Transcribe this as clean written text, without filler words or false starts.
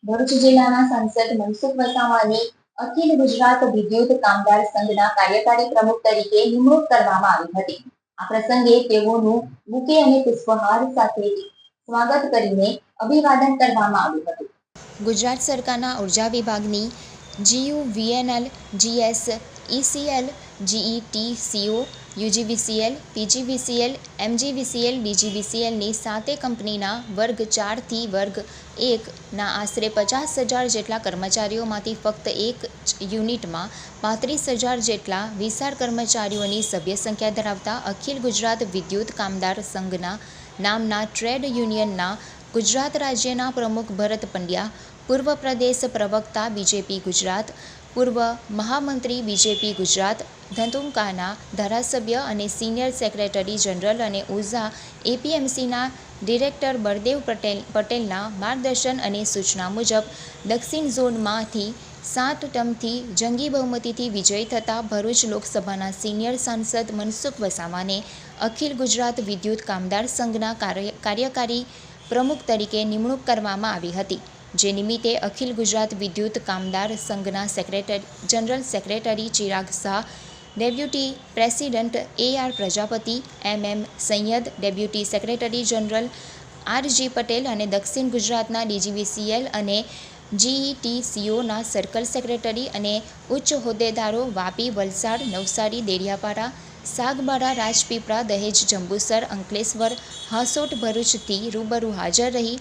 ભરૂચ જિલ્લાના સાંસદ મનસુખ વસાવાની અખિલ ગુજરાત વિદ્યુત કામદાર સંઘના કાર્યકારી પ્રમુખ તરીકે નિમણૂક કરવામાં આવી હતી. આ પ્રસંગે તેઓનું બુકે અને પુષ્પહાર સાથે સ્વાગત કરીને અભિવાદન કરવામાં આવ્યું હતું. ગુજરાત સરકારના ઉર્જા વિભાગની GUVNL, GS, ECL, GETCO, UGVCL, PGVCL, MGVCL, DGVCLની 7 કંપનીના વર્ગ 4 થી વર્ગ 1ના આશરે 50,000 જેટલા કર્મચારીઓમાંથી ફક્ત એક જ યુનિટમાં 35,000 જેટલા વિશાળ કર્મચારીઓની સભ્ય સંખ્યા ધરાવતા અખિલ ગુજરાત વિદ્યુત કામદાર સંઘના નામના ટ્રેડ યુનિયનના ગુજરાત રાજ્યના પ્રમુખ ભરત પંડ્યા, પૂર્વ પ્રદેશ પ્રવક્તા BJP ગુજરાત, પૂર્વ મહામંત્રી BJP ગુજરાત, ધંધુકાના ધારાસભ્ય અને સિનિયર સેક્રેટરી જનરલ અને ઉઝા APMCના ડિરેક્ટર બળદેવ પટેલના માર્ગદર્શન અને સૂચના મુજબ દક્ષિણ ઝોનમાંથી 7 ટર્મથી જંગી બહુમતીથી વિજયી થતા ભરૂચ લોકસભાના સિનિયર સાંસદ મનસુખ વસાવાને અખિલ ગુજરાત વિદ્યુત કામદાર સંઘના કાર્યકારી પ્રમુખ તરીકે નિમણૂક કરવામાં આવી હતી. જે નિમિત્તે અખિલ ગુજરાત વિદ્યુત કામદાર સંઘના general secretary Chirag Shah, deputy president AR Prajapati, MM Sayed, deputy secretary general RG Patel અને દક્ષિણ ગુજરાતના DGVCL અને GETCOના સર્કલ સેક્રેટરી અને ઉચ્ચ હોદ્દેદારો વાપી, વલસાડ, નવસારી, દેડિયાપાડા, સાગબારા, રાજપીપળા, દહેજ, જંબુસર, અંકલેશ્વર, હાંસોટ, ભરૂચથી રૂબરૂ હાજર રહી